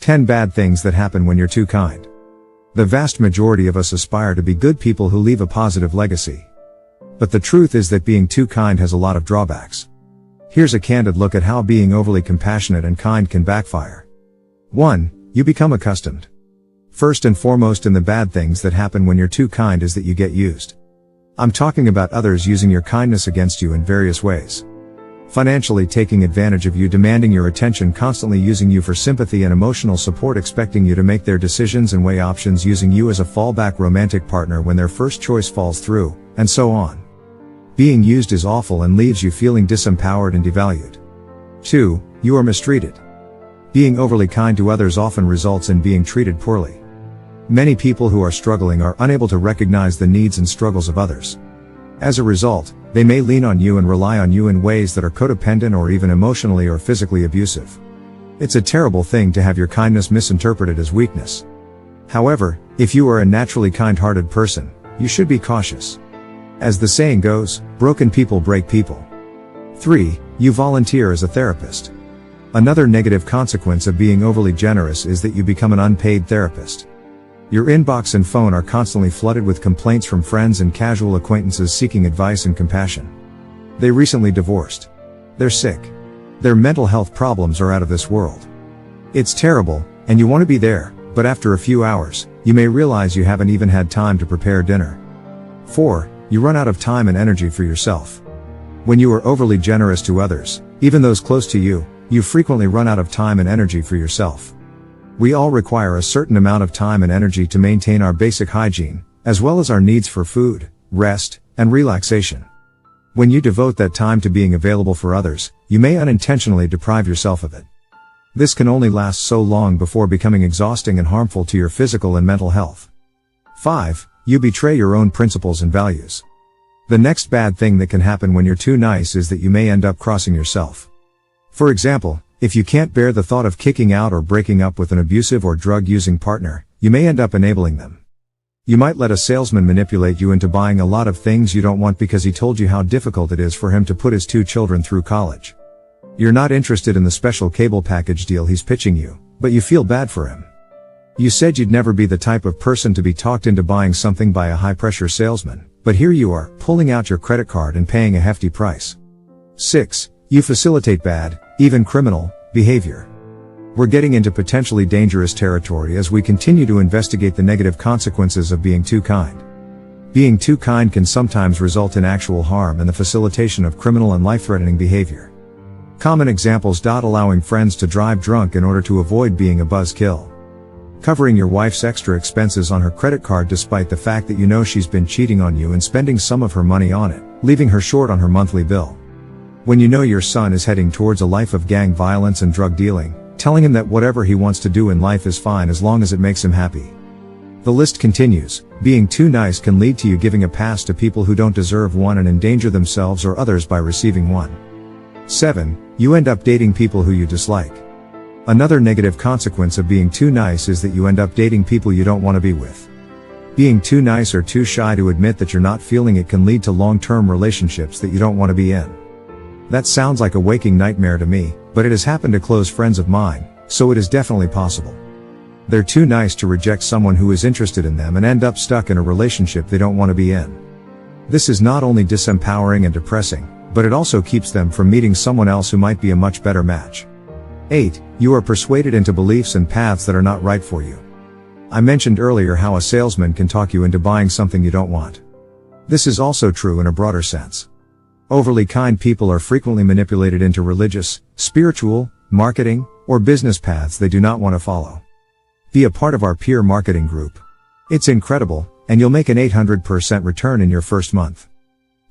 10 bad things that happen when you're too kind. The vast majority of us aspire to be good people who leave a positive legacy. But the truth is that being too kind has a lot of drawbacks. Here's a candid look at how being overly compassionate and kind can backfire. 1. You become accustomed. First and foremost in the bad things that happen when you're too kind is that you get used. I'm talking about others using your kindness against you in various ways. Financially taking advantage of you, demanding your attention, constantly using you for sympathy and emotional support, expecting you to make their decisions and weigh options, using you as a fallback romantic partner when their first choice falls through, and so on. Being used is awful and leaves you feeling disempowered and devalued. 2. You are mistreated. Being overly kind to others often results in being treated poorly. Many people who are struggling are unable to recognize the needs and struggles of others. As a result, they may lean on you and rely on you in ways that are codependent or even emotionally or physically abusive. It's a terrible thing to have your kindness misinterpreted as weakness. However, if you are a naturally kind-hearted person, you should be cautious. As the saying goes, broken people break people. 3. You volunteer as a therapist. Another negative consequence of being overly generous is that you become an unpaid therapist. Your inbox and phone are constantly flooded with complaints from friends and casual acquaintances seeking advice and compassion. They recently divorced. They're sick. Their mental health problems are out of this world. It's terrible, and you want to be there, but after a few hours, you may realize you haven't even had time to prepare dinner. 4. You run out of time and energy for yourself. When you are overly generous to others, even those close to you, you frequently run out of time and energy for yourself. We all require a certain amount of time and energy to maintain our basic hygiene, as well as our needs for food, rest, and relaxation. When you devote that time to being available for others, you may unintentionally deprive yourself of it. This can only last so long before becoming exhausting and harmful to your physical and mental health. 5. You betray your own principles and values. The next bad thing that can happen when you're too nice is that you may end up crossing yourself. For example, if you can't bear the thought of kicking out or breaking up with an abusive or drug-using partner, you may end up enabling them. You might let a salesman manipulate you into buying a lot of things you don't want because he told you how difficult it is for him to put his 2 children through college. You're not interested in the special cable package deal he's pitching you, but you feel bad for him. You said you'd never be the type of person to be talked into buying something by a high-pressure salesman, but here you are, pulling out your credit card and paying a hefty price. 6. You facilitate bad, even criminal, behavior. We're getting into potentially dangerous territory as we continue to investigate the negative consequences of being too kind. Being too kind can sometimes result in actual harm and the facilitation of criminal and life-threatening behavior. Common examples: allowing friends to drive drunk in order to avoid being a buzzkill. Covering your wife's extra expenses on her credit card despite the fact that you know she's been cheating on you and spending some of her money on it, leaving her short on her monthly bill. When you know your son is heading towards a life of gang violence and drug dealing, telling him that whatever he wants to do in life is fine as long as it makes him happy. The list continues. Being too nice can lead to you giving a pass to people who don't deserve one and endanger themselves or others by receiving one. 7. You end up dating people who you dislike. Another negative consequence of being too nice is that you end up dating people you don't want to be with. Being too nice or too shy to admit that you're not feeling it can lead to long-term relationships that you don't want to be in. That sounds like a waking nightmare to me, but it has happened to close friends of mine, so it is definitely possible. They're too nice to reject someone who is interested in them and end up stuck in a relationship they don't want to be in. This is not only disempowering and depressing, but it also keeps them from meeting someone else who might be a much better match. 8. You are persuaded into beliefs and paths that are not right for you. I mentioned earlier how a salesman can talk you into buying something you don't want. This is also true in a broader sense. Overly kind people are frequently manipulated into religious, spiritual, marketing, or business paths they do not want to follow. Be a part of our peer marketing group. It's incredible, and you'll make an 800% return in your first month.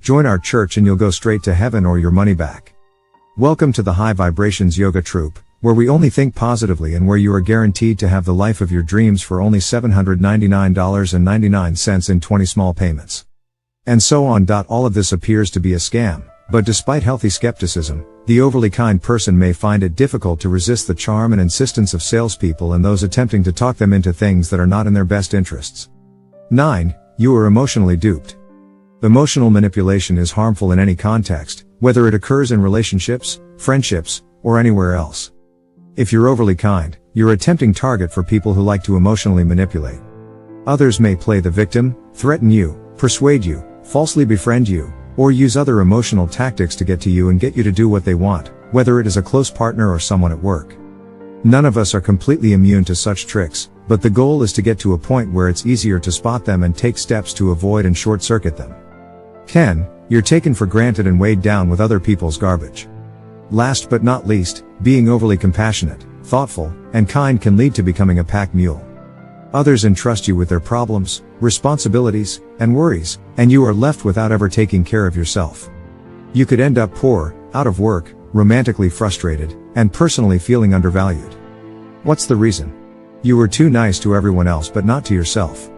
Join our church and you'll go straight to heaven or your money back. Welcome to the High Vibrations Yoga Troupe, where we only think positively and where you are guaranteed to have the life of your dreams for only $799.99 in 20 small payments. And so on. All of this appears to be a scam, but despite healthy skepticism, the overly kind person may find it difficult to resist the charm and insistence of salespeople and those attempting to talk them into things that are not in their best interests. 9. You are emotionally duped. Emotional manipulation is harmful in any context, whether it occurs in relationships, friendships, or anywhere else. If you're overly kind, you're a tempting target for people who like to emotionally manipulate. Others may play the victim, threaten you, persuade you, falsely befriend you, or use other emotional tactics to get to you and get you to do what they want, whether it is a close partner or someone at work. None of us are completely immune to such tricks, but the goal is to get to a point where it's easier to spot them and take steps to avoid and short-circuit them. 10. You're taken for granted and weighed down with other people's garbage. Last but not least, being overly compassionate, thoughtful, and kind can lead to becoming a pack mule. Others entrust you with their problems, responsibilities, and worries, and you are left without ever taking care of yourself. You could end up poor, out of work, romantically frustrated, and personally feeling undervalued. What's the reason? You were too nice to everyone else but not to yourself.